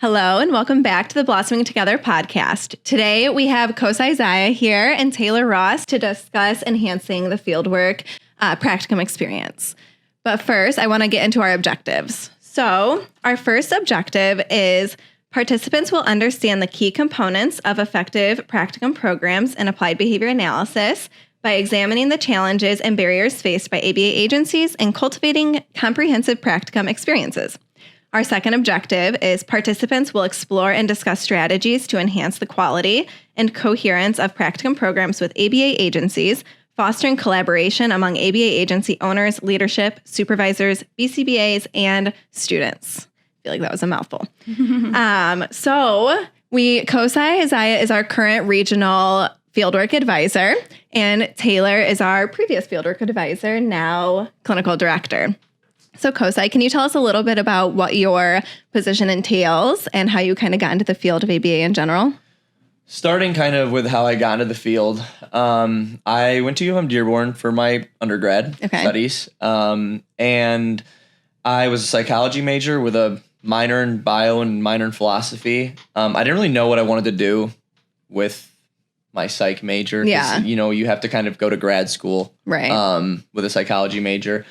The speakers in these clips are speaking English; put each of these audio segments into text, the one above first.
Hello and welcome back to the Blossoming Together podcast. Today we have Kosai here and Taylor Ross to discuss enhancing the fieldwork practicum experience. But first, I want to get into our objectives. So our first objective is participants will understand the key components of effective practicum programs and applied behavior analysis by examining the challenges and barriers faced by ABA agencies and cultivating comprehensive practicum experiences. Our second objective is participants will explore and discuss strategies to enhance the quality and coherence of practicum programs with ABA agencies, fostering collaboration among ABA agency owners, leadership, supervisors, BCBAs, and students. I feel like that was a mouthful. Kosai is our current regional fieldwork advisor, and Taylor is our previous fieldwork advisor, now clinical director. So Kosai, can you tell us a little bit about what your position entails and how you kind of got into the field of ABA in general? Starting kind of with how I got into the field, I went to U of M Dearborn for my undergrad studies, and I was a psychology major with a minor in bio and minor in philosophy. I didn't really know what I wanted to do with my psych major. Yeah. You have to kind of go to grad school with a psychology major.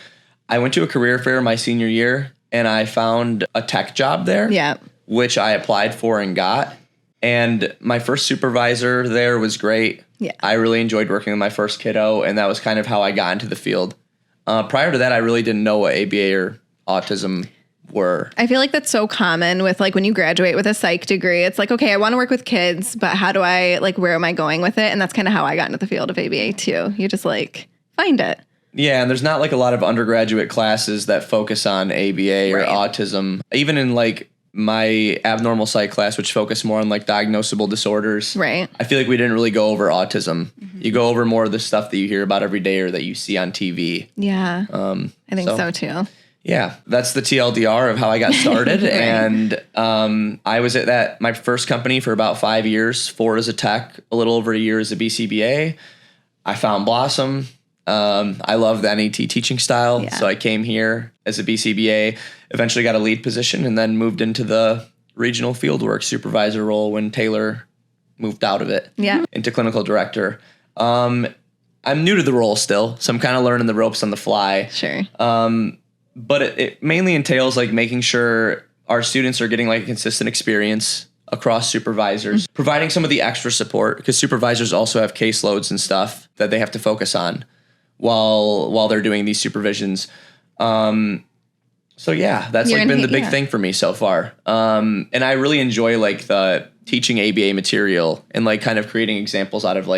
I went to a career fair my senior year, and I found a tech job there, which I applied for and got. And my first supervisor there was great. Yeah. I really enjoyed working with my first kiddo, and that was kind of how I got into the field. Prior to that, I really didn't know what ABA or autism were. I feel like that's so common with when you graduate with a psych degree. It's like, okay, I want to work with kids, but how do I, where am I going with it? And that's kind of how I got into the field of ABA too. You just find it. Yeah, and there's not a lot of undergraduate classes that focus on ABA or autism. Even in my abnormal psych class, which focused more on diagnosable disorders. Right. I feel like we didn't really go over autism. Mm-hmm. You go over more of the stuff that you hear about every day or that you see on TV. Yeah. I think so too. Yeah, that's the TLDR of how I got started. And I was at my first company for about 5 years, 4 as a tech, a little over a year as a BCBA. I found Blossom. I love the NET teaching style, so I came here as a BCBA, eventually got a lead position, and then moved into the regional fieldwork supervisor role when Taylor moved out of it into clinical director. I'm new to the role still, so I'm kind of learning the ropes on the fly. Sure. But it mainly entails making sure our students are getting a consistent experience across supervisors, providing some of the extra support, because supervisors also have caseloads and stuff that they have to focus on while they're doing these supervisions. So yeah, that's been the big thing for me so far. And I really enjoy the teaching ABA material and kind of creating examples out of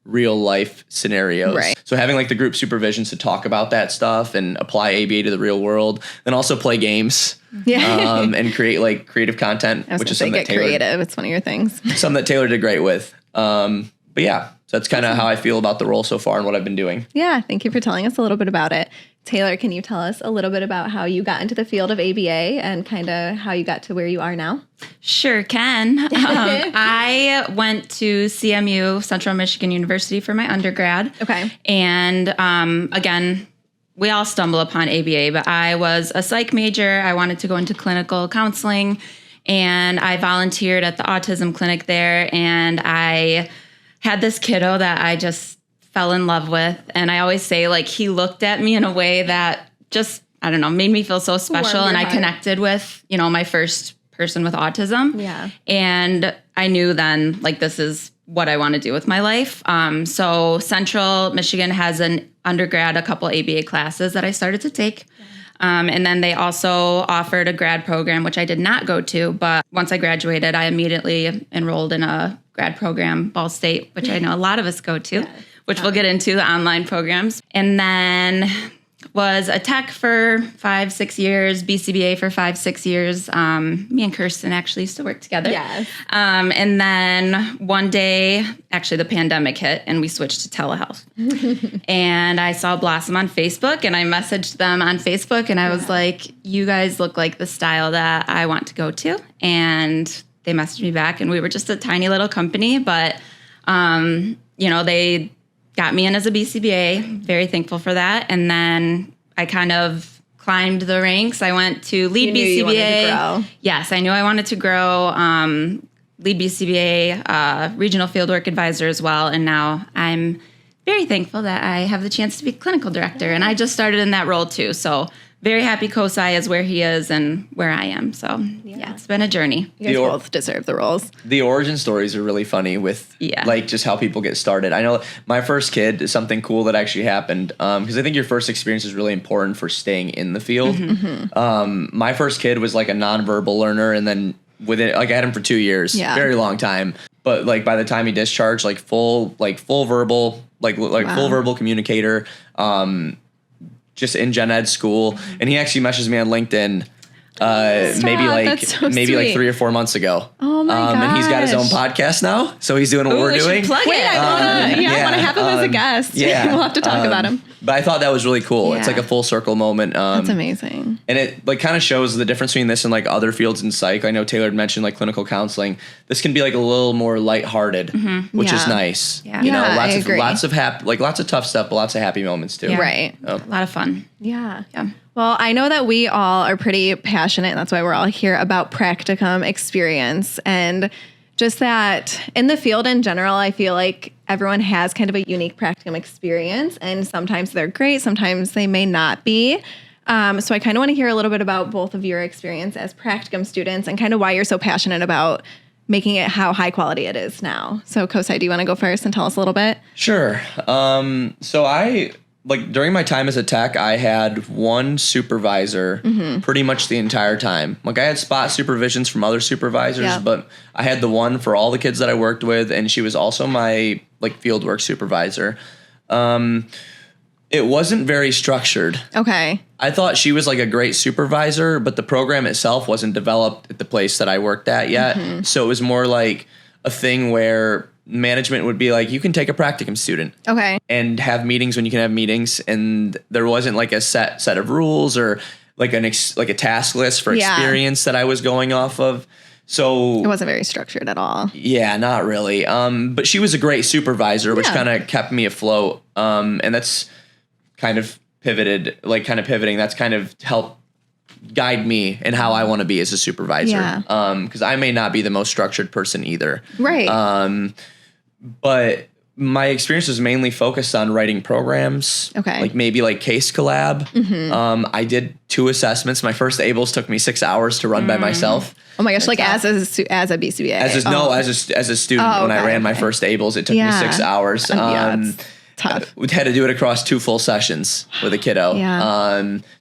real life scenarios. Right. So having the group supervisions to talk about that stuff and apply ABA to the real world, then also play games. Yeah. And create creative content, which is something that Taylor, creative. It's one of your things. Something that Taylor did great with. But yeah, so that's kind of how I feel about the role so far and what I've been doing. Yeah. Thank you for telling us a little bit about it. Taylor, can you tell us a little bit about how you got into the field of ABA and kind of how you got to where you are now? Sure can. I went to CMU, Central Michigan University, for my undergrad. Okay. And again, we all stumble upon ABA, but I was a psych major. I wanted to go into clinical counseling, and I volunteered at the autism clinic there, and I had this kiddo that I just fell in love with. And I always say, he looked at me in a way that just, I don't know, made me feel so special. And I connected with, my first person with autism. Yeah. And I knew then, this is what I want to do with my life. So Central Michigan has an undergrad, a couple ABA classes that I started to take. And then they also offered a grad program, which I did not go to. But once I graduated, I immediately enrolled in a grad program, Ball State, which I know a lot of us go to, which we'll get into, the online programs. And then was a tech for 5-6 years, BCBA for 5-6 years. Me and Kirsten actually used to work together. Yes. And then one day, actually the pandemic hit and we switched to telehealth. And I saw Blossom on Facebook and I messaged them on Facebook and I was like, you guys look like the style that I want to go to. And they messaged me back and we were just a tiny little company, but they got me in as a BCBA, very thankful for that. And then I kind of climbed the ranks. I went to lead You knew BCBA. you wanted to grow. Yes, I knew I wanted to grow. Lead BCBA, regional fieldwork advisor as well. And now I'm very thankful that I have the chance to be clinical director. And I just started in that role too. So very happy Kosai is where he is and where I am. So yeah, it's been a journey. You guys both deserve the roles. The origin stories are really funny with like just how people get started. I know my first kid is something cool that actually happened because I think your first experience is really important for staying in the field. My first kid was like a nonverbal learner, and then within like I had him for 2 years, very long time. But like by the time he discharged, like full verbal, full verbal communicator. Just in gen ed school, and he actually messaged me on LinkedIn maybe like 3 or 4 months ago. Oh my gosh. And he's got his own podcast now, so he's doing what we're doing. Plug it. Wait, I want to have him as a guest. Yeah, we'll have to talk about him. But I thought that was really cool. It's like a full circle moment. That's amazing. And it like kind of shows the difference between this and like other fields in psych. I know Taylor had mentioned like clinical counseling. This can be like a little more lighthearted, which is nice. Yeah. You know, I agree. lots of tough stuff, but lots of happy moments too. Yeah. Right. A lot of fun. Yeah. Well, I know that we all are pretty passionate, and that's why we're all here, about practicum experience. And just that in the field in general, I feel like everyone has kind of a unique practicum experience, and sometimes they're great, sometimes they may not be. So I kind of want to hear a little bit about both of your experience as practicum students and kind of why you're so passionate about making it how high quality it is now. So Kosai, do you want to go first and tell us a little bit? Sure. So I... like during my time as a tech, I had one supervisor pretty much the entire time. Like I had spot supervisions from other supervisors, but I had the one for all the kids that I worked with, and she was also my like fieldwork supervisor. It wasn't very structured. Okay. I thought she was like a great supervisor, but the program itself wasn't developed at the place that I worked at yet. So it was more like a thing where management would be like, you can take a practicum student and have meetings when you can have meetings. And there wasn't like a set of rules or like a task list for experience that I was going off of. So it wasn't very structured at all. Yeah, not really. But she was a great supervisor, which kind of kept me afloat. And that's kind of pivoting. That's kind of helped guide me in how I want to be as a supervisor. Because I may not be the most structured person either. Right. But my experience was mainly focused on writing programs. Like maybe like case collab. I did 2 assessments. My first ABLES took me 6 hours to run by myself. Oh my gosh! Like as a BCBA. As a student, when I ran my first ABLES, it took me 6 hours. It's tough. We had to do it across 2 full sessions with a kiddo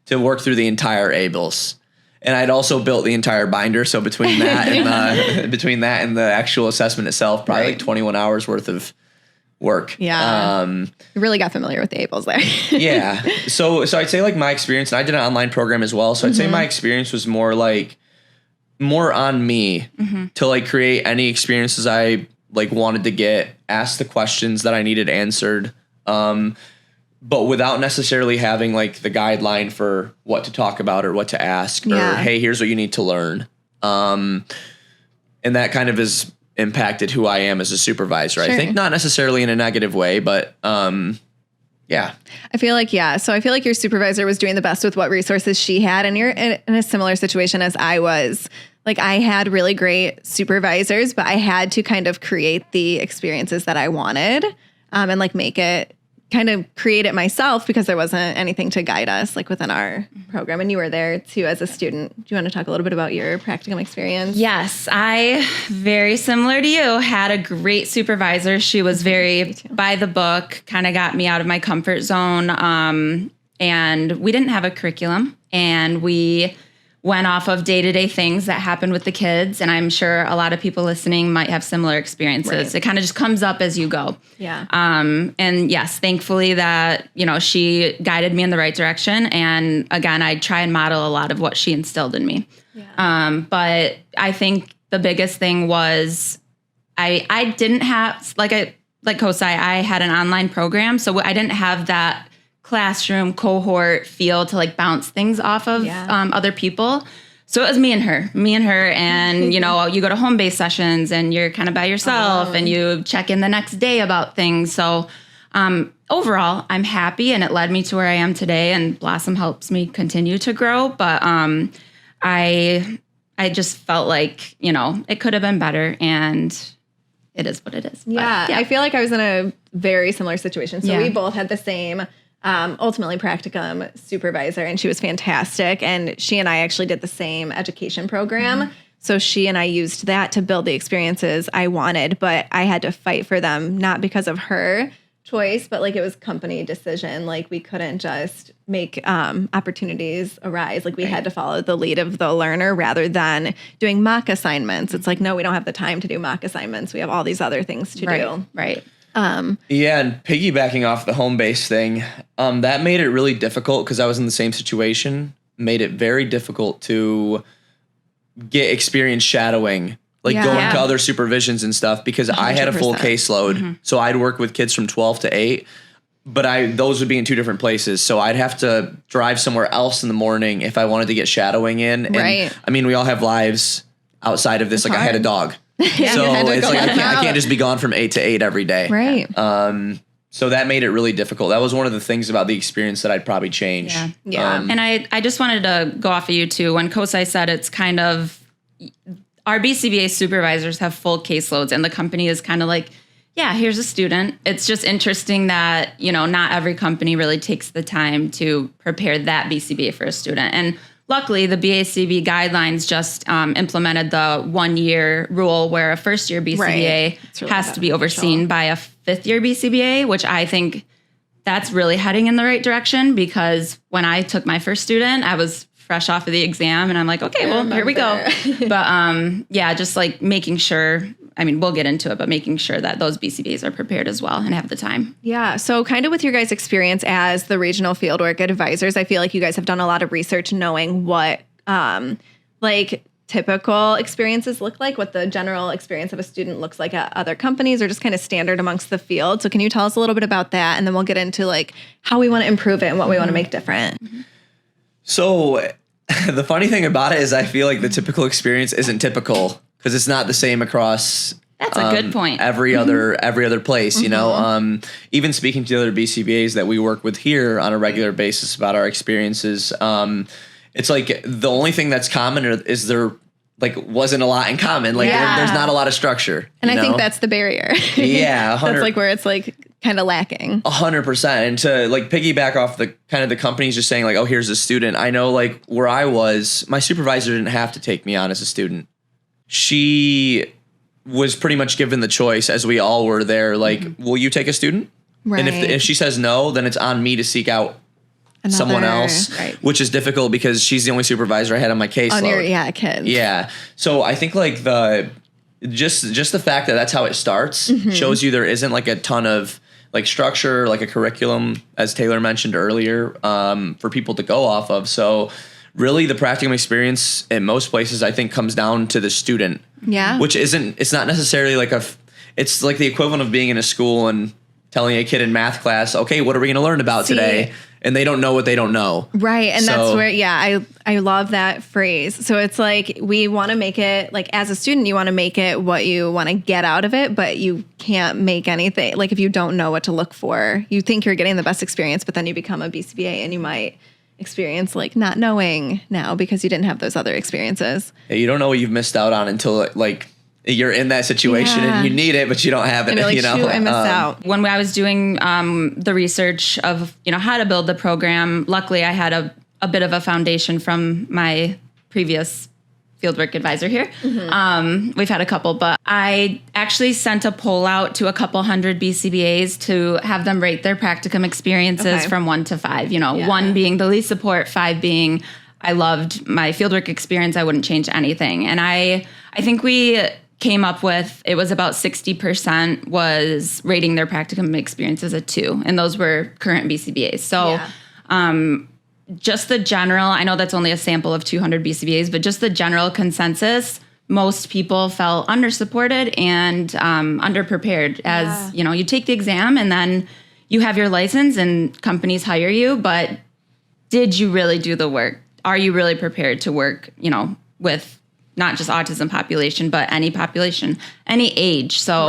to work through the entire ABLES. And I'd also built the entire binder. So between that and the actual assessment itself, probably like 21 hours worth of work. Yeah. You really got familiar with the ABLES there. Yeah. So I'd say like my experience, and I did an online program as well. So I'd say my experience was more on me to like create any experiences I like wanted to get, ask the questions that I needed answered. But without necessarily having like the guideline for what to talk about or what to ask or, hey, here's what you need to learn. And that kind of has impacted who I am as a supervisor. I think not necessarily in a negative way, but I feel like, So I feel like your supervisor was doing the best with what resources she had. And you're in a similar situation as I was. Like I had really great supervisors, but I had to kind of create the experiences that I wanted and like kind of create it myself because there wasn't anything to guide us like within our program. And you were there too as a student. Do you want to talk a little bit about your practicum experience? Yes, I, very similar to you, had a great supervisor. She was very by the book, kind of got me out of my comfort zone. And we didn't have a curriculum, and we went off of day-to-day things that happened with the kids. And I'm sure a lot of people listening might have similar experiences. Right. It kind of just comes up as you go. Yeah. And yes, thankfully that, she guided me in the right direction. And again, I try and model a lot of what she instilled in me. Yeah. But I think the biggest thing was I didn't have, like Kosai, I had an online program. So I didn't have that classroom cohort feel to like bounce things off of other people. So it was me and her and, you go to home-based sessions and you're kind of by yourself and you check in the next day about things. So Overall, I'm happy, and it led me to where I am today, and Blossom helps me continue to grow. But I just felt like, it could have been better, and it is what it is. Yeah, but, yeah. I feel like I was in a very similar situation. So we both had the same, ultimately Practicum Supervisor, and she was fantastic. And she and I actually did the same education program. So she and I used that to build the experiences I wanted, but I had to fight for them, not because of her choice, but like it was company decision. Like we couldn't just make opportunities arise. Like we had to follow the lead of the learner rather than doing mock assignments. It's like, no, we don't have the time to do mock assignments. We have all these other things to do. Right. Yeah, and piggybacking off the home base thing, that made it really difficult because I was in the same situation. Made it very difficult to get experience shadowing, like going to other supervisions and stuff, because 100%. I had a full caseload. So I'd work with kids from 12 to 8, but those would be in 2 different places. So I'd have to drive somewhere else in the morning if I wanted to get shadowing in. Right. And I mean, we all have lives outside of this. It's like hard. I had a dog. So it's like I can't just be gone from 8 to 8 every day. Right. So that made it really difficult. That was one of the things about the experience that I'd probably change. Yeah. And I just wanted to go off of you too. When Kosai said it's kind of, our BCBA supervisors have full caseloads, and the company is kind of like, yeah, here's a student. It's just interesting that, not every company really takes the time to prepare that BCBA for a student. And luckily, the BACB guidelines just implemented the 1-year rule where a first-year BCBA really has to be overseen by a fifth-year BCBA, which I think that's really heading in the right direction, because when I took my first student, I was fresh off of the exam, and I'm like, okay, well, here we go. But just like making sure, I mean, we'll get into it, but making sure that those BCBAs are prepared as well and have the time. Yeah. So kind of with your guys' experience as the regional fieldwork advisors, I feel like you guys have done a lot of research knowing what typical experiences look like, what the general experience of a student looks like at other companies, or just kind of standard amongst the field. So can you tell us a little bit about that? And then we'll get into like how we want to improve it and what we want to make different. So the funny thing about it is I feel like the typical experience isn't typical because it's not the same across. That's a good point. Every other place, even speaking to the other BCBAs that we work with here on a regular basis about our experiences, it's like the only thing that's common is there wasn't a lot in common. There's not a lot of structure. And I think that's the barrier. Yeah. That's like where it's like kind of lacking. 100%. And to like piggyback off the kind of the companies just saying like, oh, here's a student. I know like where I was, my supervisor didn't have to take me on as a student. She was pretty much given the choice, as we all were there. Like, will you take a student? Right. And if she says no, then it's on me to seek out someone else, which is difficult because she's the only supervisor I had on my caseload. On your kids. Yeah. So I think like just the fact that that's how it starts shows you there isn't like a ton of like structure, like a curriculum, as Taylor mentioned earlier, for people to go off of. So really the practicum experience in most places I think comes down to the student. Yeah. Which it's not necessarily like it's like the equivalent of being in a school and telling a kid in math class, okay, what are we going to learn about today? And they don't know what they don't know. Right. And that's where, I love that phrase. So it's like, we want to make it like, as a student, you want to make it what you want to get out of it, but you can't make anything. Like if you don't know what to look for, you think you're getting the best experience, but then you become a BCBA and you might experience like not knowing now because you didn't have those other experiences. Yeah, you don't know what you've missed out on until like you're in that situation and you need it, but you don't have it. Like, shoot, I missed out. When I was doing the research of how to build the program, luckily I had a bit of a foundation from my previous fieldwork advisor here. We've had a couple, but I actually sent a poll out to a couple hundred BCBAs to have them rate their practicum experiences from 1 to 5. 1 being the least support, 5 being I loved my fieldwork experience. I wouldn't change anything. And I think we came up with, it was about 60% was rating their practicum experiences a 2, and those were current BCBAs. So just the general, I know that's only a sample of 200 BCBAs, but just the general consensus, most people felt undersupported and underprepared. As you take the exam and then you have your license and companies hire you, but did you really do the work? Are you really prepared to work, with not just autism population, but any population, any age. So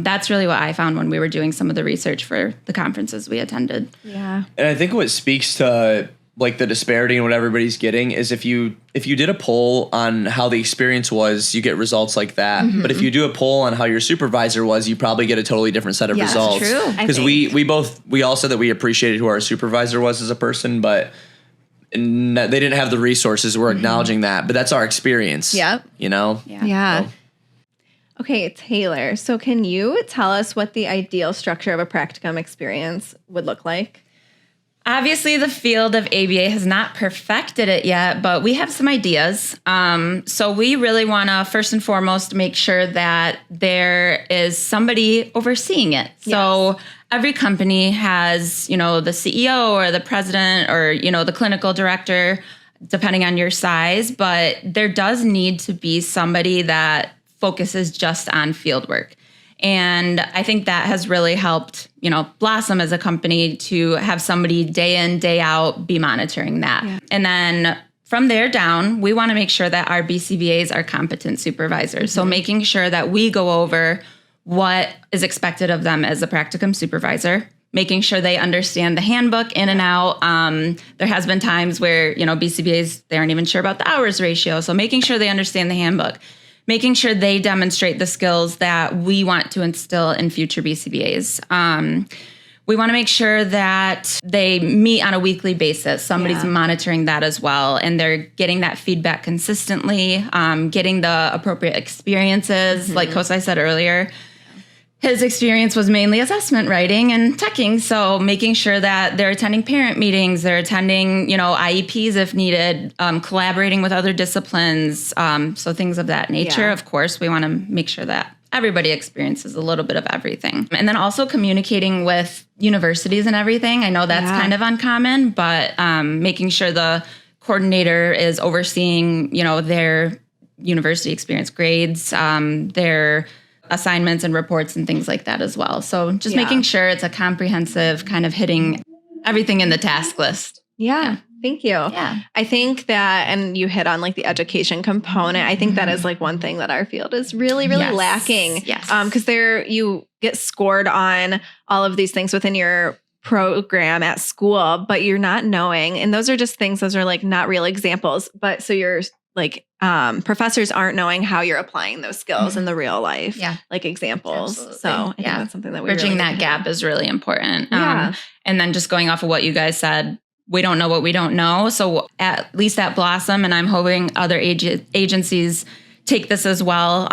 that's really what I found when we were doing some of the research for the conferences we attended. Yeah. And I think what speaks to like the disparity in what everybody's getting is if you did a poll on how the experience was, you get results like that. But if you do a poll on how your supervisor was, you probably get a totally different set of results. That's true. Because we all said that we appreciated who our supervisor was as a person, but they didn't have the resources. We're acknowledging that, but that's our experience. Yep. You know? Yeah. Okay, Taylor. So can you tell us what the ideal structure of a practicum experience would look like? Obviously, the field of ABA has not perfected it yet, but we have some ideas. So we really want to, first and foremost, make sure that there is somebody overseeing it. Yes. So every company has, the CEO or the president or, the clinical director, depending on your size. But there does need to be somebody that focuses just on fieldwork. And I think that has really helped, Blossom as a company to have somebody day in, day out be monitoring that. Yeah. And then from there down, we want to make sure that our BCBAs are competent supervisors. So making sure that we go over what is expected of them as a practicum supervisor, making sure they understand the handbook in and out. There has been times where, BCBAs, they aren't even sure about the hours ratio. So making sure they understand the handbook. Making sure they demonstrate the skills that we want to instill in future BCBAs. We want to make sure that they meet on a weekly basis. Somebody's monitoring that as well, and they're getting that feedback consistently, getting the appropriate experiences. Like Kosai said earlier, his experience was mainly assessment writing and teching. So making sure that they're attending parent meetings, they're attending, IEPs if needed, collaborating with other disciplines. So things of that nature. Yeah. Of course, we want to make sure that everybody experiences a little bit of everything. And then also communicating with universities and everything. I know that's kind of uncommon, but making sure the coordinator is overseeing, their university experience grades, their assignments and reports and things like that as well. So just making sure it's a comprehensive kind of hitting everything in the task list. Yeah. Thank you. Yeah. I think that, and you hit on like the education component. I think that is like one thing that our field is really, really lacking. Yes. Because you get scored on all of these things within your program at school, but you're not knowing. And those are just things, those are like not real examples. But so you're like, professors aren't knowing how you're applying those skills in the real life, like examples. Absolutely. So I think that's something that we bridging really that gap is really important. Yeah. And then just going off of what you guys said, we don't know what we don't know. So at least at Blossom, and I'm hoping other agencies take this as well.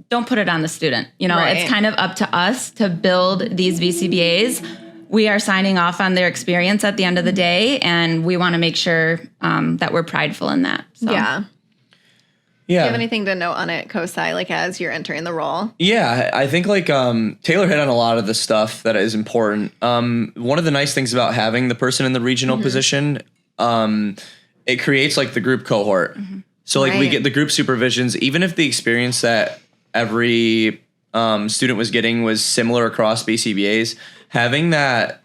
Don't put it on the student. It's kind of up to us to build these BCBAs. We are signing off on their experience at the end of the day, and we want to make sure that we're prideful in that. So. Yeah. Do you have anything to note on it, Kosai, like as you're entering the role? Yeah, I think like Taylor hit on a lot of the stuff that is important. One of the nice things about having the person in the regional position, it creates like the group cohort. So like we get the group supervisions, even if the experience that every student was getting was similar across BCBAs, having that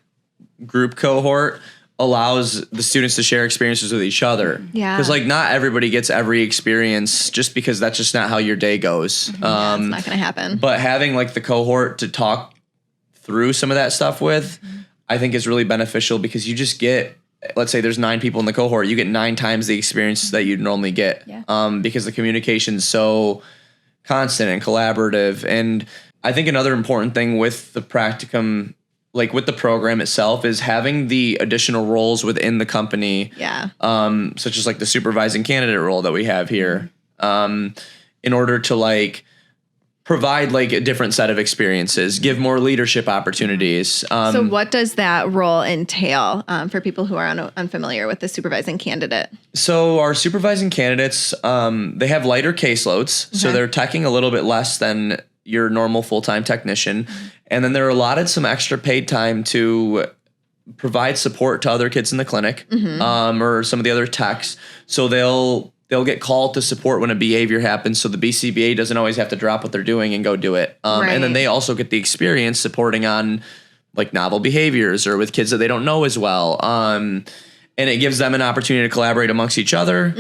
group cohort allows the students to share experiences with each other. Yeah. Because like not everybody gets every experience just because that's just not how your day goes. It's not going to happen. But having like the cohort to talk through some of that stuff with, I think is really beneficial because you just get, let's say there's 9 people in the cohort, you get 9 times the experience that you'd normally get. Because the communication's so constant and collaborative. And I think another important thing with the practicum, like with the program itself, is having the additional roles within the company, such as like the supervising candidate role that we have here, in order to like provide like a different set of experiences, give more leadership opportunities. So what does that role entail for people who are unfamiliar with the supervising candidate? So our supervising candidates, they have lighter caseloads, so they're teching a little bit less than your normal full-time technician. And then they're allotted some extra paid time to provide support to other kids in the clinic, or some of the other techs. So they'll get called to support when a behavior happens. So the BCBA doesn't always have to drop what they're doing and go do it. And then they also get the experience supporting on like novel behaviors or with kids that they don't know as well. And And it gives them an opportunity to collaborate amongst each other,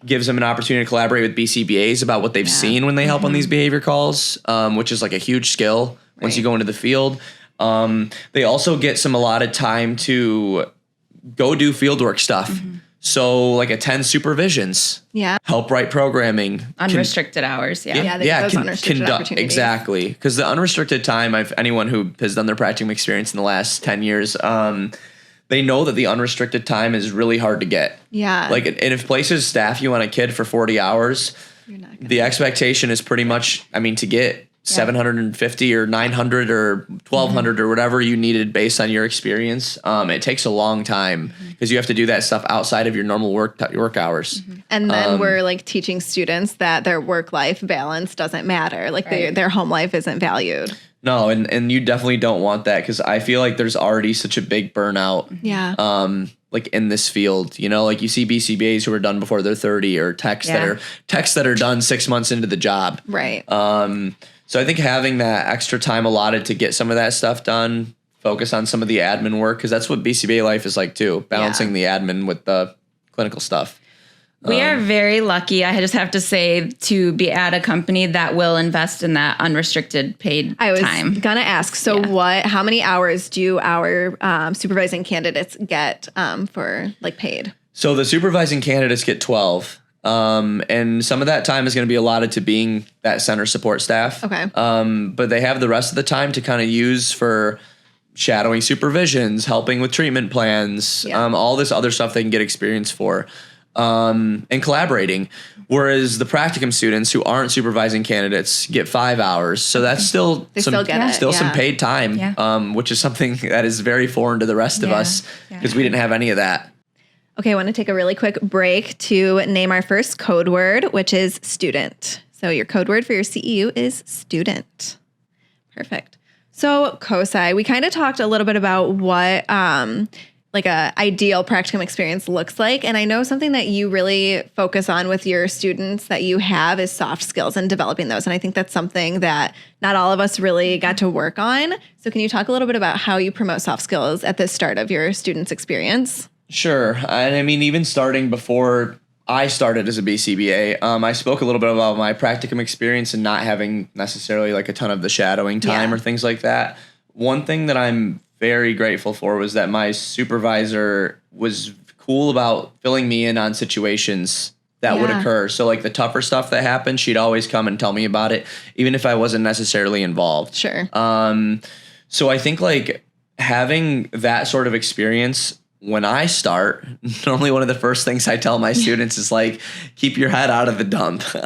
gives them an opportunity to collaborate with BCBAs about what they've seen when they help on these behavior calls, which is like a huge skill once you go into the field. They also get some allotted time to go do fieldwork stuff. So like attend supervisions, help write programming, unrestricted hours. They get those unrestricted opportunities. Exactly. Because the unrestricted time, anyone who has done their practicum experience in the last 10 years, they know that the unrestricted time is really hard to get. Like, and if places staff you on a kid for 40 hours, the expectation is pretty much, to get 750 or 900 or 1200 or whatever you needed based on your experience. It takes a long time because you have to do that stuff outside of your normal work hours. And then we're like teaching students that their work-life balance doesn't matter. Like their home life isn't valued. No, and you definitely don't want that because I feel like there's already such a big burnout. Like in this field, like you see BCBAs who are done before they're 30 or techs that are done 6 months into the job. So I think having that extra time allotted to get some of that stuff done, focus on some of the admin work, because that's what BCBA life is like too, balancing the admin with the clinical stuff. We are very lucky, I just have to say, to be at a company that will invest in that unrestricted paid time. I was going to ask, how many hours do our supervising candidates get for like paid? So the supervising candidates get 12. And some of that time is going to be allotted to being that center support staff. But they have the rest of the time to kind of use for shadowing supervisions, helping with treatment plans, all this other stuff they can get experience for, and collaborating. Whereas the practicum students who aren't supervising candidates get 5 hours. So that's still some paid time, which is something that is very foreign to the rest of us because we didn't have any of that. Okay, I want to take a really quick break to name our first code word, which is student. So your code word for your CEU is student. Perfect. So Kosai, we kind of talked a little bit about what like a ideal practicum experience looks like. And I know something that you really focus on with your students that you have is soft skills and developing those. And I think that's something that not all of us really got to work on. So can you talk a little bit about how you promote soft skills at the start of your students' experience? Sure. And even starting before I started as a BCBA, I spoke a little bit about my practicum experience and not having necessarily like a ton of the shadowing time or things like that. One thing that I'm very grateful for was that my supervisor was cool about filling me in on situations that would occur. So like the tougher stuff that happened, she'd always come and tell me about it, even if I wasn't necessarily involved. Sure. So I think like having that sort of experience when I start, normally one of the first things I tell my students is like, keep your head out of the dump. And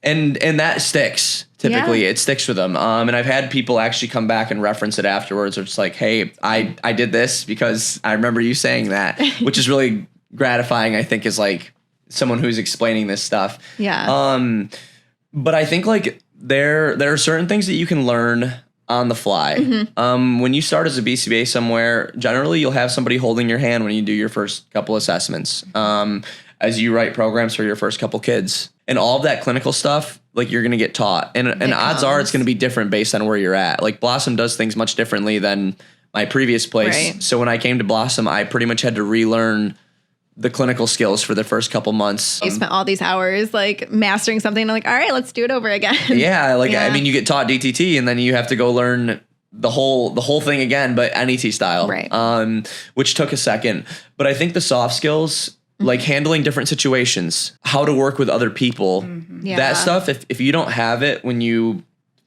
that sticks. Typically it sticks with them. And I've had people actually come back and reference it afterwards. Or it's like, hey, I did this because I remember you saying that, which is really gratifying, I think, is like someone who's explaining this stuff. But I think like there are certain things that you can learn on the fly. When you start as a BCBA somewhere, generally you'll have somebody holding your hand when you do your first couple assessments, as you write programs for your first couple kids. And all of that clinical stuff, like you're going to get taught. And odds are it's going to be different based on where you're at. Like Blossom does things much differently than my previous place. So when I came to Blossom, I pretty much had to relearn the clinical skills for the first couple months. You spent all these hours like mastering something and like, all right, let's do it over again. I mean, you get taught DTT and then you have to go learn the whole thing again, but NET style, which took a second. But I think the soft skills, like handling different situations, how to work with other people, that stuff, if you don't have it when you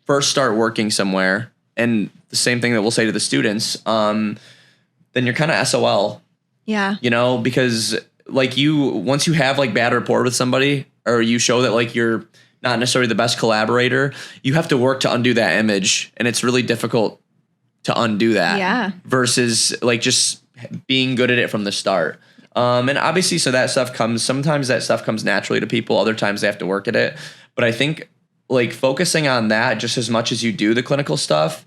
first start working somewhere, and the same thing that we'll say to the students, then you're kind of SOL. Because like once you have like bad rapport with somebody, or you show that like you're not necessarily the best collaborator, you have to work to undo that image. And it's really difficult to undo that versus like just being good at it from the start. And obviously, sometimes that stuff comes naturally to people. Other times they have to work at it. But I think like focusing on that just as much as you do the clinical stuff,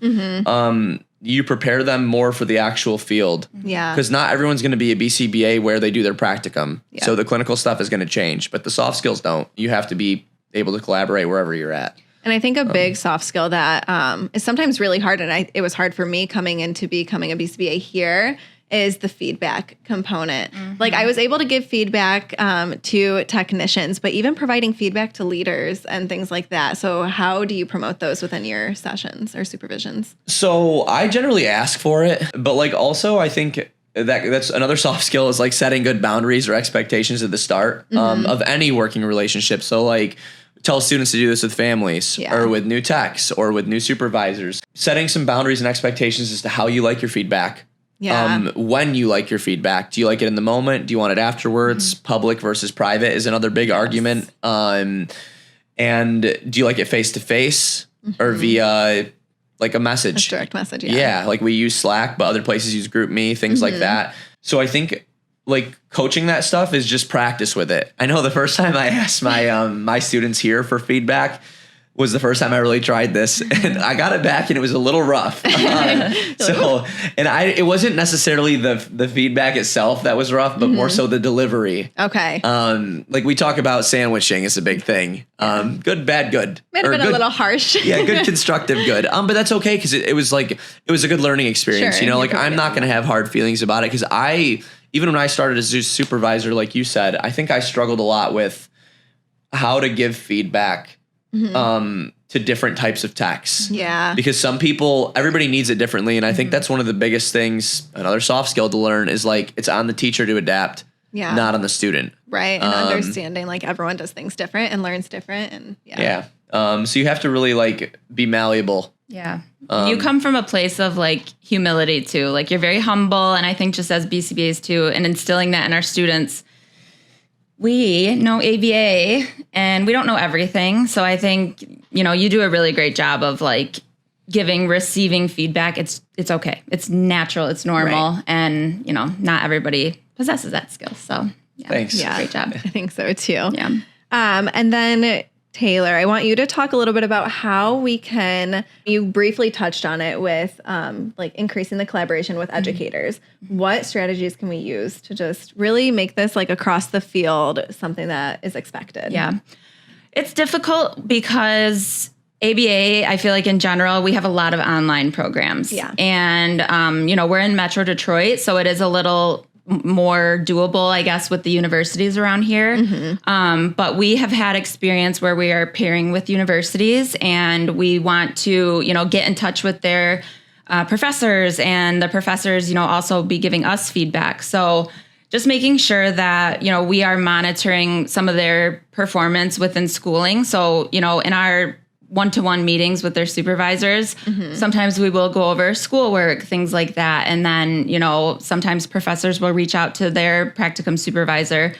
you prepare them more for the actual field. Because not everyone's going to be a BCBA where they do their practicum. So the clinical stuff is going to change, but the soft skills don't. You have to be able to collaborate wherever you're at. And I think a big soft skill that is sometimes really hard, and it was hard for me coming into becoming a BCBA here, is the feedback component. Like I was able to give feedback to technicians, but even providing feedback to leaders and things like that. So how do you promote those within your sessions or supervisions? So I generally ask for it, but like also I think that's another soft skill is like setting good boundaries or expectations at the start of any working relationship. So like tell students to do this with families or with new techs or with new supervisors. Setting some boundaries and expectations as to how you like your feedback. When you like your feedback. Do you like it in the moment? Do you want it afterwards? Public versus private is another big argument. And do you like it face to face or via like a message? A direct message, Yeah, like we use Slack, but other places use GroupMe, things like that. So I think like coaching that stuff is just practice with it. I know the first time I asked my my students here for feedback was the first time I really tried this, and I got it back and it was a little rough. It wasn't necessarily the feedback itself that was rough, but more so the delivery. Okay. Like we talk about sandwiching is a big thing. Good, bad, good. Might have been a little harsh. Yeah, good, constructive, good. But that's okay because it was a good learning experience. Sure, you know, like I'm not going to have hard feelings about it because even when I started as a supervisor, like you said, I think I struggled a lot with how to give feedback to different types of techs. Yeah. Because everybody needs it differently. And I think that's one of the biggest things, another soft skill to learn is like, it's on the teacher to adapt, not on the student. Right. And understanding like everyone does things different and learns different. And so you have to really like be malleable. Yeah. You come from a place of like humility too. Like you're very humble. And I think just as BCBAs too, and instilling that in our students, we know ABA and we don't know everything. So I think, you do a really great job of like receiving feedback. It's okay. It's natural. It's normal. Right. And, not everybody possesses that skill. So thanks. Yeah. Great job. I think so too. Yeah. And then Taylor, I want you to talk a little bit about how you briefly touched on it with like increasing the collaboration with educators. What strategies can we use to just really make this like across the field something that is expected? Yeah. It's difficult because ABA, I feel like in general, we have a lot of online programs. Yeah. And, we're in Metro Detroit, so it is a little more doable, I guess, with the universities around here. But we have had experience where we are pairing with universities and we want to, get in touch with their professors, and the professors, also be giving us feedback. So just making sure that, we are monitoring some of their performance within schooling. So, in our one-to-one meetings with their supervisors. Sometimes we will go over schoolwork, things like that. And then, sometimes professors will reach out to their practicum supervisor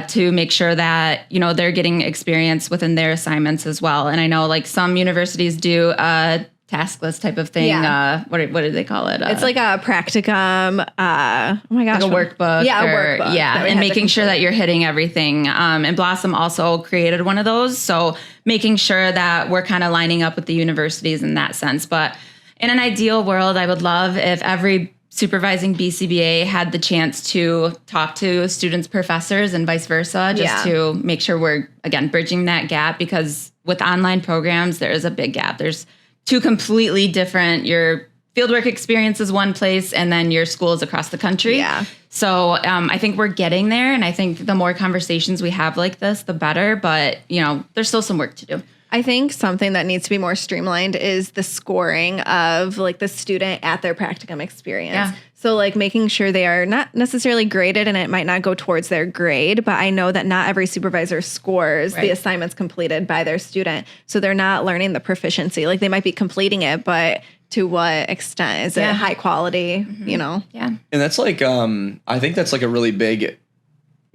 to make sure that, they're getting experience within their assignments as well. And I know like some universities do a task list type of thing. Yeah. What do they call it? It's like a practicum. Oh my gosh. Like a workbook. Yeah, a workbook. Yeah, and making sure that you're hitting everything. And Blossom also created one of those. So making sure that we're kind of lining up with the universities in that sense. But in an ideal world, I would love if every supervising BCBA had the chance to talk to students' professors and vice versa, just to make sure we're, again, bridging that gap. Because with online programs, there is a big gap. There's two completely different, your fieldwork experience is one place and then your school is across the country. Yeah. So I think we're getting there. And I think the more conversations we have like this, the better. But, there's still some work to do. I think something that needs to be more streamlined is the scoring of like the student at their practicum experience. Yeah. So like making sure they are not necessarily graded and it might not go towards their grade, but I know that not every supervisor scores the assignments completed by their student. So they're not learning the proficiency. Like they might be completing it, but to what extent? Is it high quality, Yeah. And that's like, I think that's like a really big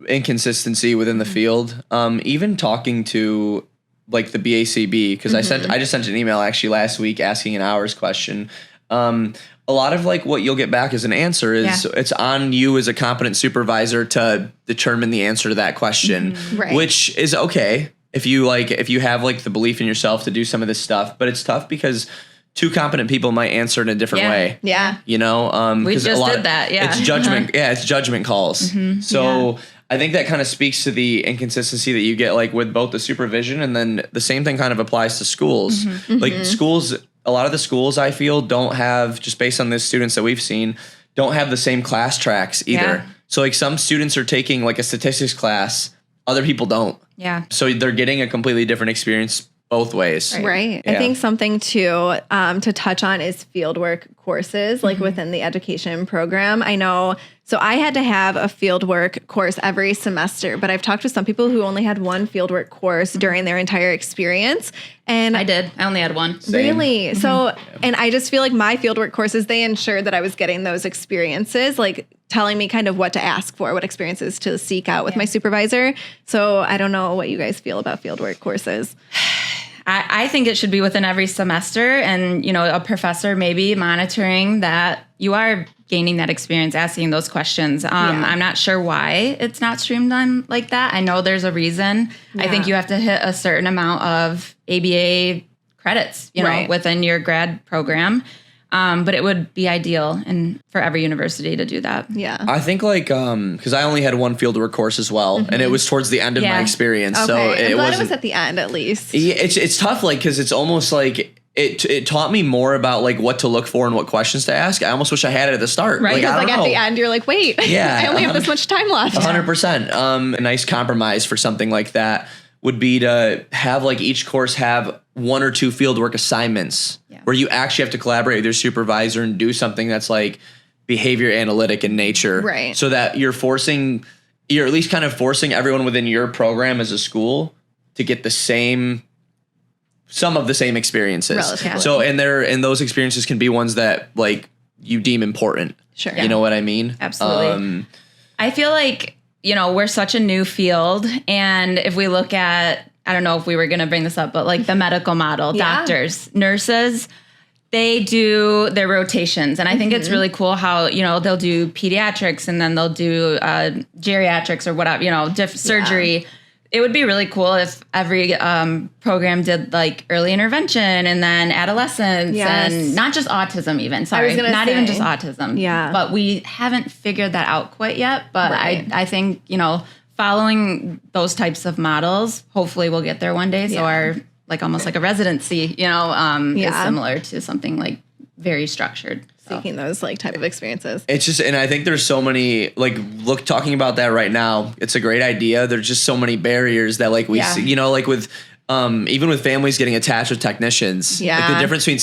inconsistency within the field. Even talking to like the BACB, because I just sent an email actually last week asking an hours question. A lot of like what you'll get back as an answer is it's on you as a competent supervisor to determine the answer to that question, which is okay if you have like the belief in yourself to do some of this stuff, but it's tough because two competent people might answer in a different way. Yeah. We just did that. Yeah. It's judgment. It's judgment calls. So I think that kind of speaks to the inconsistency that you get like with both the supervision, and then the same thing kind of applies to schools. Like schools, a lot of the schools I feel don't have, just based on the students that we've seen, don't have the same class tracks either. Yeah. So like some students are taking like a statistics class, other people don't. Yeah. So they're getting a completely different experience both ways. Right. Yeah. I think something too to touch on is fieldwork courses, like within the education program. I know. So I had to have a fieldwork course every semester, but I've talked to some people who only had one fieldwork course during their entire experience. And I did. I only had one. Same. really, so, and I just feel like my fieldwork courses, they ensured that I was getting those experiences, like telling me kind of what to ask for, what experiences to seek out with my supervisor. So I don't know what you guys feel about fieldwork courses. I think it should be within every semester, and a professor maybe monitoring that you are gaining that experience, asking those questions. I'm not sure why it's not streamlined like that. I know there's a reason. I think you have to hit a certain amount of ABA credits, within your grad program. But it would be ideal and for every university to do that. Yeah. I think like, cause I only had one fieldwork course as well, and it was towards the end of my experience. Okay. So I'm it glad wasn't, it was at the end at least. yeah, it's tough. Like, cause it's almost like it taught me more about like what to look for and what questions to ask. I almost wish I had it at the start. Right. Because I don't like know. at the end, you're like, wait, Yeah, I only have this much time left. 100%. A nice compromise for something like that would be to have like each course have one or two fieldwork assignments where you actually have to collaborate with your supervisor and do something that's like behavior analytic in nature. Right. So that you're at least kind of forcing everyone within your program as a school to get some of the same experiences. Relatively. So and those experiences can be ones that like you deem important. Sure. You know what I mean? Absolutely. I feel like, we're such a new field. And if we look at, I don't know if we were going to bring this up, but like the medical model, doctors, nurses, they do their rotations. And I think it's really cool how, they'll do pediatrics and then they'll do geriatrics or whatever, surgery. It would be really cool if every program did like early intervention and then adolescence and not just autism even. Sorry, not even just autism. Yeah. But we haven't figured that out quite yet. But I think, following those types of models, hopefully we'll get there one day. So our like almost like a residency, is similar to something like very structured. Seeking those like type of experiences. It's just, and I think there's so many, like, talking about that right now, it's a great idea. There's just so many barriers that like we see, like with, even with families getting attached with technicians, like the difference between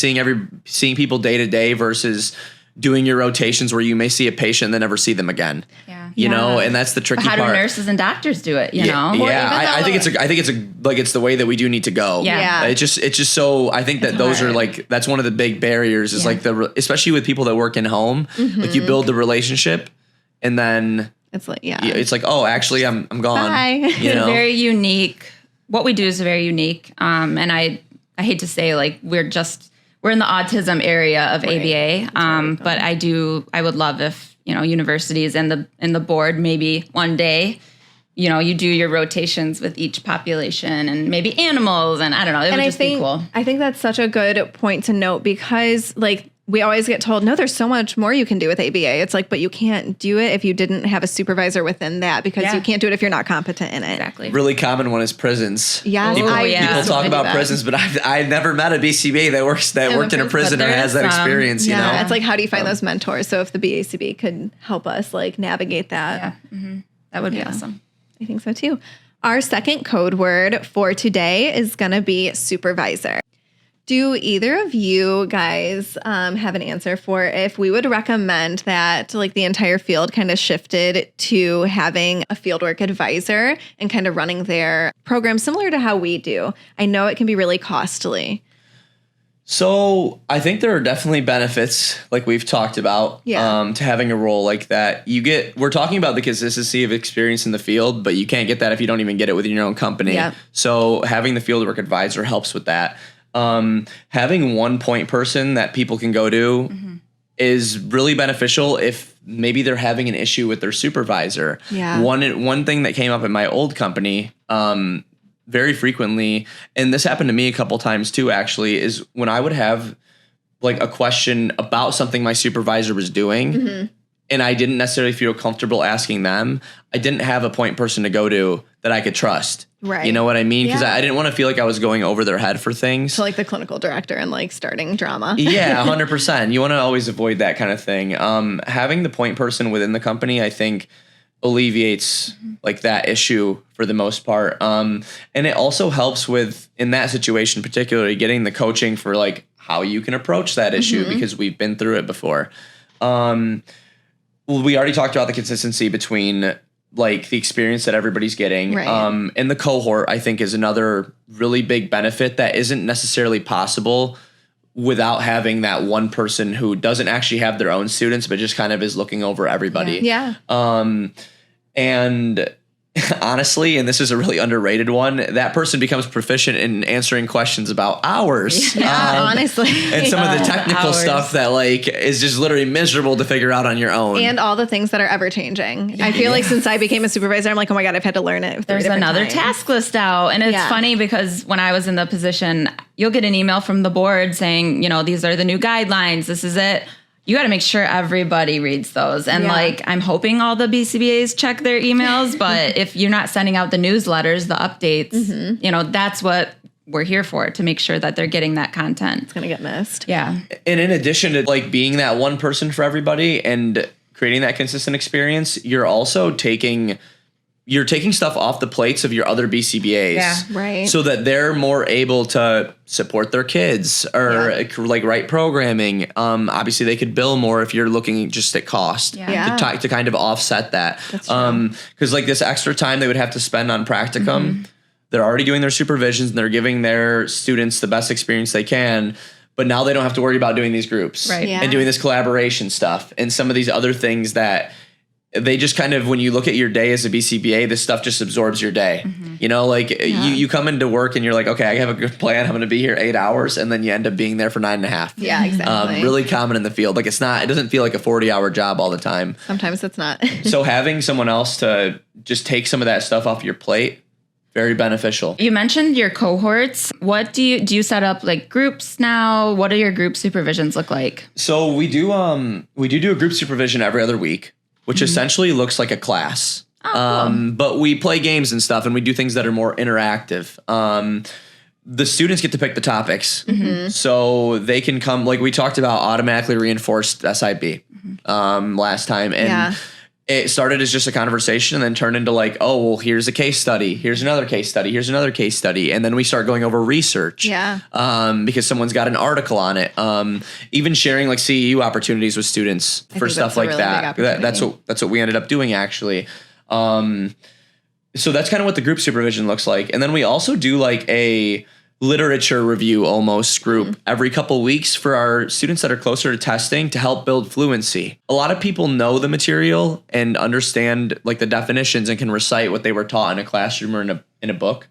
seeing people day to day versus doing your rotations where you may see a patient and then never see them again. Yeah. You know, and that's the tricky part. How do nurses and doctors do it? I think it's the way that we do need to go. Yeah. It's just so I think that those are like, that's one of the big barriers is like especially with people that work in home, like you build the relationship and then it's like, it's like, oh, actually I'm gone. Bye. You know? Very unique. What we do is very unique. And I hate to say like, we're in the autism area of ABA. But I would love if, universities and the board, maybe one day, you do your rotations with each population and maybe animals and I don't know. It would just be cool. I think that's such a good point to note because like we always get told, no, there's so much more you can do with ABA. It's like, but you can't do it if you didn't have a supervisor within that because you can't do it if you're not competent in it. Exactly. Really common one is prisons. Yes, People talk about prisons, but I've never met a BCBA that worked in a prison or has that experience. You know, it's like how do you find those mentors? So if the BACB could help us like navigate that, that would be awesome. I think so too. Our second code word for today is going to be supervisor. Do either of you guys have an answer for if we would recommend that like the entire field kind of shifted to having a fieldwork advisor and kind of running their program similar to how we do? I know it can be really costly. So I think there are definitely benefits, like we've talked about, to having a role like that. We're talking about the consistency of experience in the field, but you can't get that if you don't even get it within your own company. Yep. So having the fieldwork advisor helps with that. Having one point person that people can go to is really beneficial if maybe they're having an issue with their supervisor. Yeah. One thing that came up in my old company, very frequently, and this happened to me a couple times too, actually, is when I would have like a question about something my supervisor was doing and I didn't necessarily feel comfortable asking them, I didn't have a point person to go to that I could trust. Right. You know what I mean? Because Yeah. I didn't want to feel like I was going over their head for things. So like the clinical director and like starting drama. Yeah, 100%. You want to always avoid that kind of thing. Having the point person within the company, I think, alleviates like that issue for the most part. And it also helps with, in that situation particularly, getting the coaching for like how you can approach that issue because we've been through it before. Well, we already talked about the consistency between like the experience that everybody's getting. Right. And the cohort, I think, is another really big benefit that isn't necessarily possible without having that one person who doesn't actually have their own students, but just kind of is looking over everybody. Yeah. And honestly, and this is a really underrated one, that person becomes proficient in answering questions about hours. Yeah, honestly. And some of the technical Hours. stuff that like is just literally miserable to figure out on your own. And all the things that are ever changing. I feel like since I became a supervisor, I'm like, oh my God, I've had to learn it. There's another task list out. And it's Yeah. funny because when I was in the position, you'll get an email from the board saying, you know, these are the new guidelines. This is it. You got to make sure everybody reads those. And Yeah. like, I'm hoping all the BCBAs check their emails, but if you're not sending out the newsletters, the updates, you know, that's what we're here for, to make sure that they're getting that content. It's going to get missed. Yeah. And in addition to like being that one person for everybody and creating that consistent experience, you're also taking stuff off the plates of your other BCBAs. Yeah. Right. So that they're more able to support their kids or like write programming. Obviously they could bill more if you're looking just at cost Yeah. to kind of offset that. That's true. Because like this extra time they would have to spend on practicum, they're already doing their supervisions and they're giving their students the best experience they can. But now they don't have to worry about doing these groups Right. Yeah. and doing this collaboration stuff and some of these other things that they just kind of, when you look at your day as a BCBA, this stuff just absorbs your day. You know, like you come into work and you're like, okay, I have a good plan. I'm going to be here 8 hours. And then you end up being there for 9.5. Yeah, exactly. Really common in the field. Like it doesn't feel like a 40-hour job all the time. Sometimes it's not. So having someone else to just take some of that stuff off your plate, very beneficial. You mentioned your cohorts. What do you set up like groups now? What do your group supervisions look like? So we do a group supervision every other week, which essentially looks like a class. Cool. But we play games and stuff and we do things that are more interactive. The students get to pick the topics. So they can come, like we talked about automatically reinforced SIB last time. And it started as just a conversation and then turned into like, oh, well, here's a case study. Here's another case study. Here's another case study. And then we start going over research. Because someone's got an article on it. Even sharing like CEU opportunities with students for stuff like that. That's what we ended up doing actually. So that's kind of what the group supervision looks like. And then we also do like a literature review almost group every couple weeks for our students that are closer to testing to help build fluency. A lot of people know the material and understand like the definitions and can recite what they were taught in a classroom or in a book.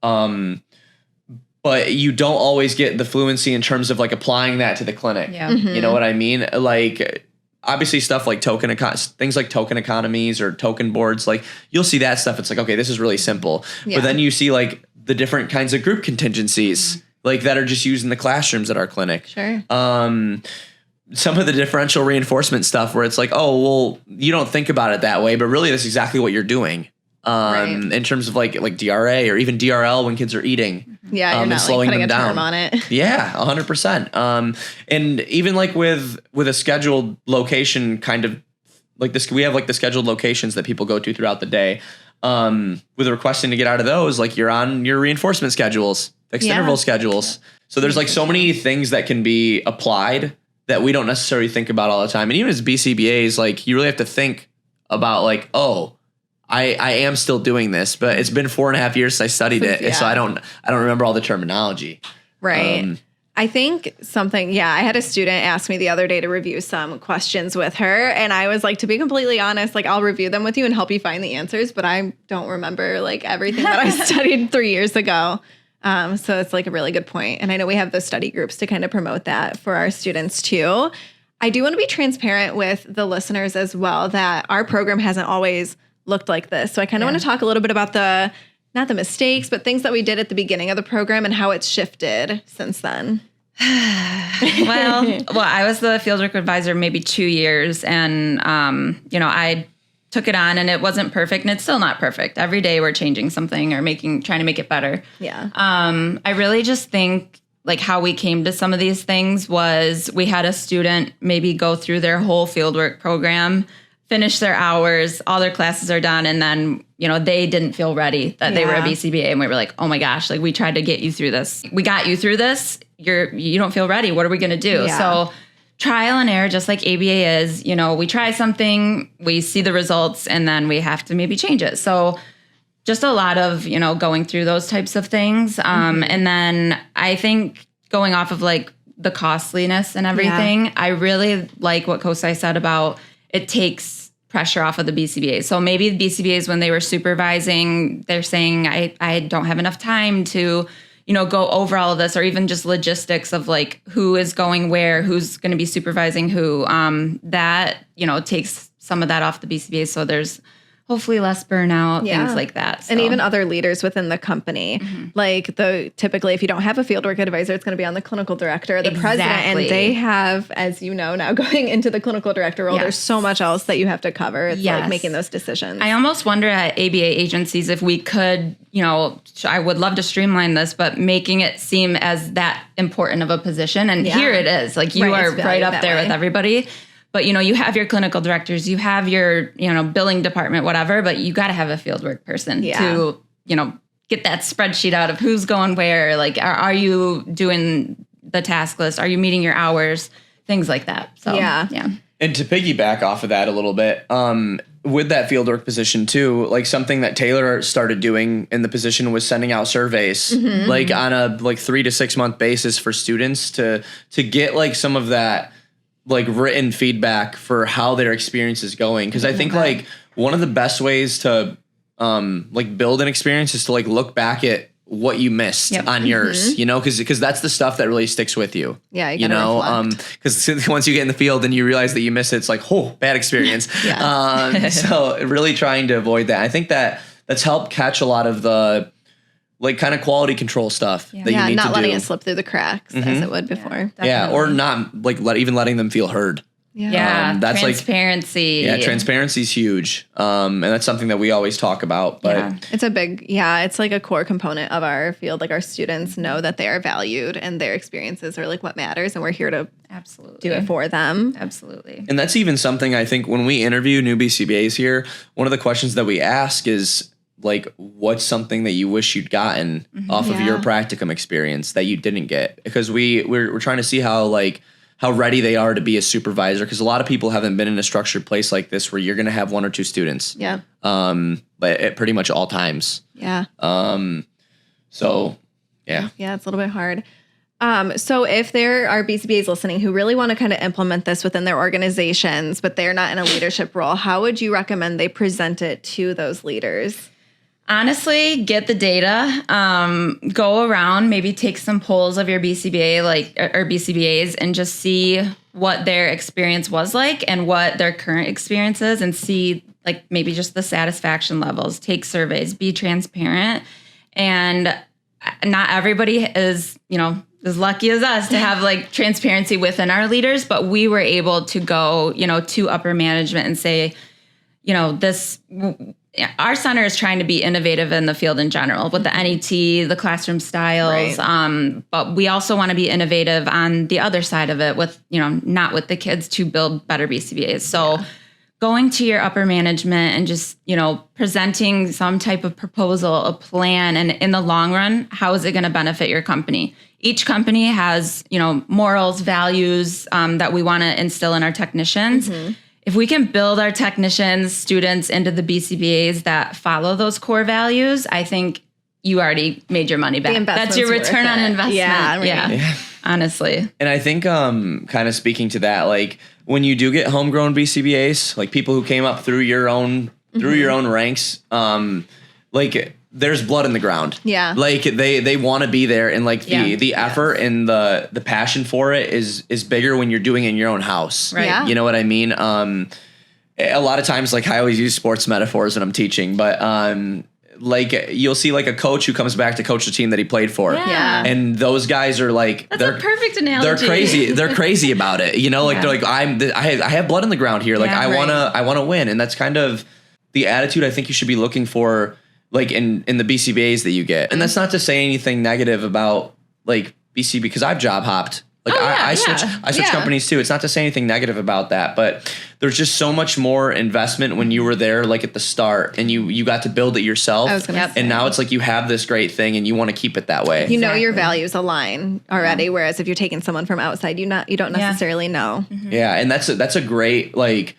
But you don't always get the fluency in terms of like applying that to the clinic. Yeah. You know what I mean? Like obviously stuff like things like token economies or token boards, like you'll see that stuff. It's like, okay, this is really simple. But then you see like the different kinds of group contingencies like that are just used in the classrooms at our clinic. Sure. Some of the differential reinforcement stuff where it's like, oh, well, you don't think about it that way, but really that's exactly what you're doing. In terms of like DRA or even DRL when kids are eating. Yeah, you're not like putting a term on it. Yeah, 100%. And even like with a scheduled location kind of like this, we have like the scheduled locations that people go to throughout the day. With requesting to get out of those, like you're on your reinforcement schedules, fixed interval schedules. So there's like so many things that can be applied that we don't necessarily think about all the time. And even as BCBAs, like you really have to think about like, oh, I am still doing this, but it's been 4.5 years since I studied it. So I don't remember all the terminology. Right. I think I had a student ask me the other day to review some questions with her. And I was like, to be completely honest, like I'll review them with you and help you find the answers, but I don't remember like everything that I studied 3 years ago. So it's like a really good point. And I know we have the study groups to kind of promote that for our students too. I do want to be transparent with the listeners as well that our program hasn't always looked like this. So I kind of want to talk a little bit about not the mistakes, but things that we did at the beginning of the program and how it's shifted since then. Well, I was the fieldwork advisor maybe 2 years, and I took it on, and it wasn't perfect, and it's still not perfect. Every day we're changing something or trying to make it better. Yeah. I really just think like how we came to some of these things was we had a student maybe go through their whole fieldwork program, finish their hours, all their classes are done, and then, they didn't feel ready that they were a BCBA, and we were like, oh my gosh, like we tried to get you through this. We got you through this. You don't feel ready. What are we going to do? Yeah. So trial and error, just like ABA is, we try something, we see the results, and then we have to maybe change it. So just a lot of, going through those types of things. And then I think going off of like the costliness and everything, I really like what Kosai said about it takes pressure off of the BCBA. So maybe the BCBAs, when they were supervising, they're saying, I don't have enough time to go over all of this, or even just logistics of like who is going where, who's going to be supervising who, that, takes some of that off the BCBA. So there's hopefully less burnout, things like that. So. And even other leaders within the company. Like typically if you don't have a fieldwork advisor, it's going to be on the clinical director or the president. And they have, as you know, now going into the clinical director role, there's so much else that you have to cover. It's like making those decisions. I almost wonder at ABA agencies if we could, I would love to streamline this, but making it seem as that important of a position. And here it is. Like you are right up there with everybody. But, you have your clinical directors, you have your, billing department, whatever, but you got to have a fieldwork person to, get that spreadsheet out of who's going where. Like, are you doing the task list? Are you meeting your hours? Things like that. So, yeah. And to piggyback off of that a little bit, with that fieldwork position too, like something that Taylor started doing in the position was sending out surveys, like on a 3 to 6 month basis for students to get like some of that like written feedback for how their experience is going. Because I think like one of the best ways to like build an experience is to like look back at what you missed on yours, because that's the stuff that really sticks with you. Yeah, because once you get in the field and you realize that you miss it, it's like, oh, bad experience. So really trying to avoid that. I think that's helped catch a lot of the like kind of quality control stuff that you need to do. Not letting it slip through the cracks as it would before. Or not like even letting them feel heard. That's transparency. Transparency is huge. And that's something that we always talk about. But it's it's like a core component of our field. Like our students know that they are valued and their experiences are like what matters. And we're here to do it for them. Absolutely. And that's even something I think when we interview new BCBAs here, one of the questions that we ask is, like, what's something that you wish you'd gotten off of your practicum experience that you didn't get? Because we're trying to see how ready they are to be a supervisor. Because a lot of people haven't been in a structured place like this where you're going to have 1 or 2 students. But at pretty much all times. So it's a little bit hard. So if there are BCBAs listening who really want to kind of implement this within their organizations, but they're not in a leadership role, how would you recommend they present it to those leaders? Honestly, get the data, go around, maybe take some polls of your BCBA or BCBAs and just see what their experience was like and what their current experience is, and see like maybe just the satisfaction levels. Take surveys, be transparent. And not everybody is, as lucky as us to have like transparency within our leaders, but we were able to go, to upper management and say, our center is trying to be innovative in the field in general with the NET, the classroom styles. But we also want to be innovative on the other side of it with, not with the kids, to build better BCBAs. So going to your upper management and just, presenting some type of proposal, a plan, and in the long run, how is it going to benefit your company? Each company has, morals, values that we want to instill in our technicians. If we can build our technicians, students into the BCBAs that follow those core values, I think you already made your money back. That's your return on investment. Honestly. And I think kind of speaking to that, like when you do get homegrown BCBAs, like people who came up through your own ranks, like there's blood in the ground. Like they want to be there, and like the effort and the passion for it is bigger when you're doing it in your own house. You know what I mean? A lot of times, like I always use sports metaphors when I'm teaching, but like you'll see like a coach who comes back to coach the team that he played for. And those guys are like, they're a perfect analogy. They're crazy. They're crazy about it. They're like, I have blood in the ground here. Like I want to win. And that's kind of the attitude I think you should be looking for, like in the BCBAs that you get. And that's not to say anything negative about like BCB, because I've job hopped. Like I switch companies too. It's not to say anything negative about that, but there's just so much more investment when you were there, like at the start, and you got to build it yourself. I was gonna say. And now it's like you have this great thing, and you want to keep it that way. You know your values align already. Whereas if you're taking someone from outside, you don't necessarily know. Yeah, and that's a great like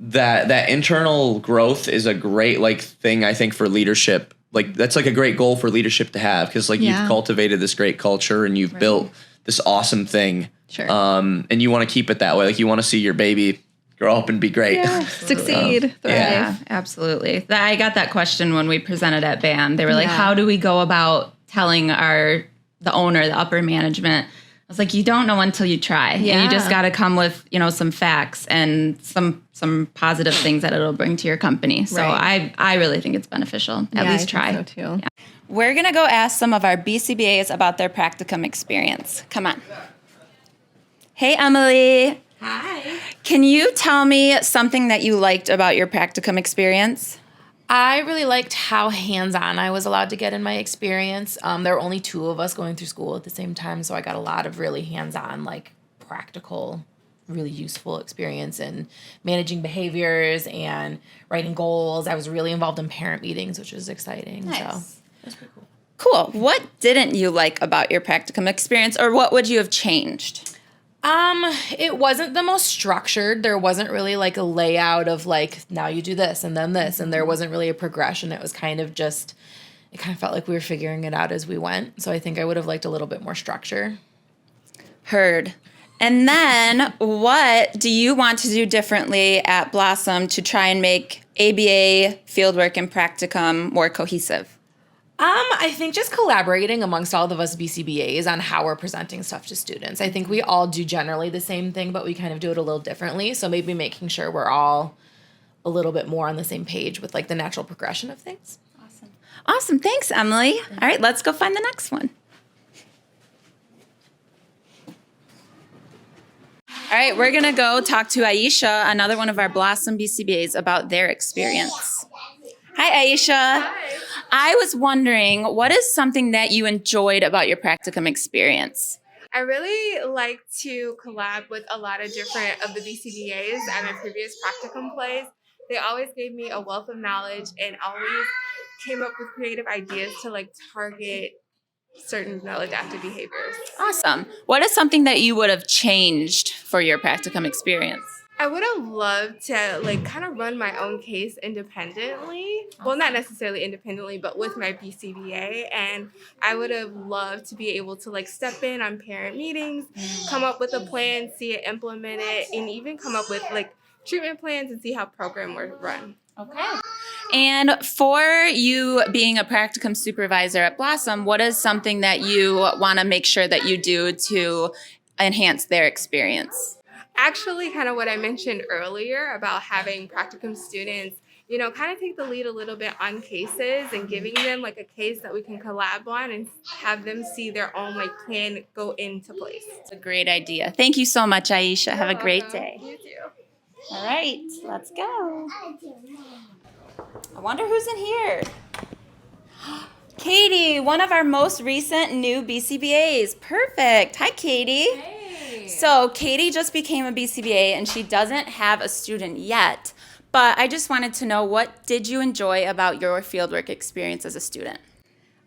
that internal growth is a great like thing I think for leadership. Like that's like a great goal for leadership to have, because like you've cultivated this great culture and you've built this awesome thing. Sure. And you want to keep it that way. Like you want to see your baby grow up and be great. Yeah. Succeed. Thrive. Yeah, absolutely. I got that question when we presented at band. They were like, how do we go about telling the owner, the upper management? I was like, you don't know until you try. Yeah. And you just got to come with, some facts and some positive things that it'll bring to your company. So I really think it's beneficial. At least try. I think so too. Yeah. We're going to go ask some of our BCBAs about their practicum experience. Come on. Hey, Emily. Hi. Can you tell me something that you liked about your practicum experience? I really liked how hands-on I was allowed to get in my experience. There were only 2 of us going through school at the same time, so I got a lot of really hands-on, like practical, really useful experience in managing behaviors and writing goals. I was really involved in parent meetings, which was exciting. Nice. So that's pretty cool. Cool. What didn't you like about your practicum experience, or what would you have changed? It wasn't the most structured. There wasn't really like a layout of like, now you do this and then this, and there wasn't really a progression. It was kind of just, it kind of felt like we were figuring it out as we went. So I think I would have liked a little bit more structure. Heard. And then what do you want to do differently at Blossom to try and make ABA, fieldwork, and practicum more cohesive? I think just collaborating amongst all of us BCBAs on how we're presenting stuff to students. I think we all do generally the same thing, but we kind of do it a little differently. So maybe making sure we're all a little bit more on the same page with like the natural progression of things. Awesome. Thanks, Emily. All right, let's go find the next one. All right, we're going to go talk to Aisha, another one of our Blossom BCBAs, about their experience. Hi, Aisha. Hi. I was wondering, what is something that you enjoyed about your practicum experience? I really like to collab with a lot of different of the BCBAs at my previous practicum plays. They always gave me a wealth of knowledge and always came up with creative ideas to like target certain maladaptive behaviors. Awesome. What is something that you would have changed for your practicum experience? I would have loved to like kind of run my own case independently. Well, not necessarily independently, but with my BCBA. And I would have loved to be able to like step in on parent meetings, come up with a plan, see it implemented, and even come up with like treatment plans and see how program would run. Okay. And for you being a practicum supervisor at Blossom, what is something that you want to make sure that you do to enhance their experience? Actually, kind of what I mentioned earlier about having practicum students, kind of take the lead a little bit on cases and giving them like a case that we can collab on and have them see their own like plan go into place. It's a great idea. Thank you so much, Aisha. Have a great day. You too. All right, let's go. I wonder who's in here. Katie, one of our most recent new BCBAs. Perfect. Hi, Katie. Hey. So Katie just became a BCBA and she doesn't have a student yet, but I just wanted to know, what did you enjoy about your fieldwork experience as a student?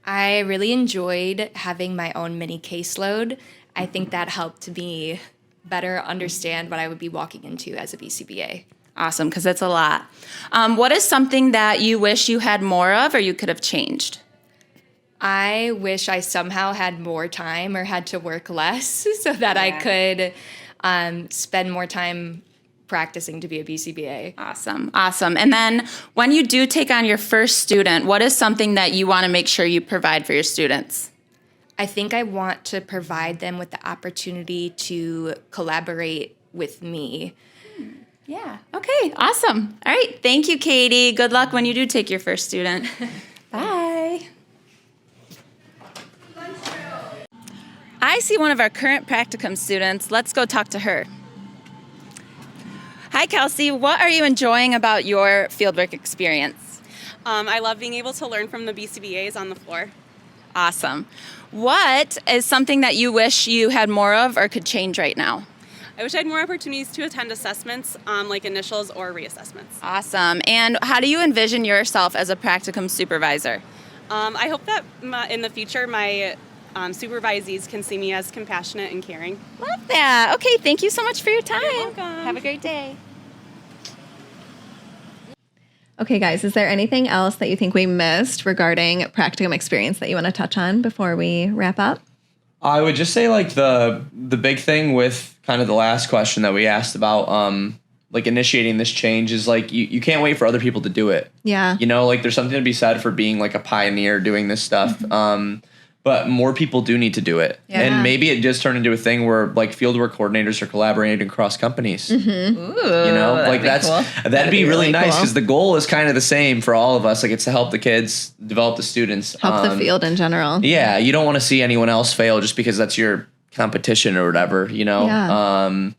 I really enjoyed having my own mini caseload. I think that helped me better understand what I would be walking into as a BCBA. Awesome, because it's a lot. What is something that you wish you had more of or you could have changed? I wish I somehow had more time or had to work less so that I could spend more time practicing to be a BCBA. Awesome. And then when you do take on your first student, what is something that you want to make sure you provide for your students? I think I want to provide them with the opportunity to collaborate with me. Yeah. Okay, awesome. All right. Thank you, Katie. Good luck when you do take your first student. Bye. I see one of our current practicum students. Let's go talk to her. Hi, Kelsey. What are you enjoying about your fieldwork experience? I love being able to learn from the BCBAs on the floor. Awesome. What is something that you wish you had more of or could change right now? I wish I had more opportunities to attend assessments, like initials or reassessments. Awesome. And how do you envision yourself as a practicum supervisor? I hope that in the future my supervisees can see me as compassionate and caring. Love that. Okay, thank you so much for your time. You're welcome. Have a great day. Okay, guys, is there anything else that you think we missed regarding practicum experience that you want to touch on before we wrap up? I would just say like the big thing with kind of the last question that we asked about like initiating this change is like you can't wait for other people to do it. Yeah. You know, like there's something to be said for being like a pioneer doing this stuff. But more people do need to do it. Yeah. And maybe it just turned into a thing where like fieldwork coordinators are collaborating across companies. Ooh, You know, like that'd be really nice because the goal is kind of the same for all of us. Like it's to help the kids, develop the students. Help the field in general. Yeah, you don't want to see anyone else fail just because that's your competition or whatever, you know? Yeah.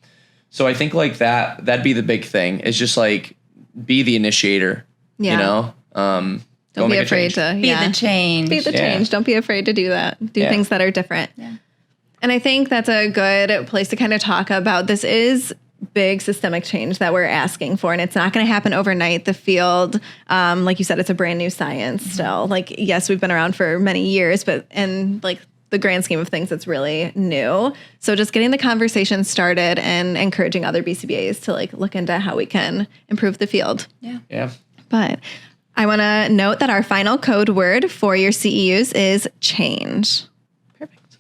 So I think like that'd be the big thing. Is just like be the initiator, Yeah. you know? Don't be make a afraid change. to be the change. Be the Yeah. change. Don't be afraid to do that. Do Yeah. things that are different. Yeah. And I think that's a good place to kind of talk about. This is big systemic change that we're asking for, and it's not going to happen overnight. The field, like you said, it's a brand new science still. Like, yes, we've been around for many years, but in like the grand scheme of things, it's really new. So just getting the conversation started and encouraging other BCBAs to like look into how we can improve the field. Yeah. But I want to note that our final code word for your CEUs is change. Perfect.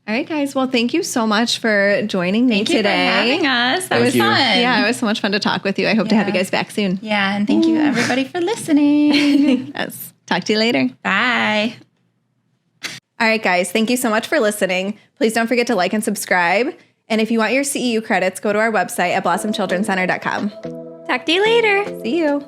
All right, guys. Well, thank you so much for joining me Thank you for today. having us. That Thank was you. fun. Yeah, it was so much fun to talk with you. I hope to have you Yeah. guys back soon. Yeah, and thank you everybody for listening. Yes. Talk to you later. Bye. All right, guys. Thank you so much for listening. Please don't forget to like and subscribe. And if you want your CEU credits, go to our website at blossomchildrencenter.com. Talk to you later. See you.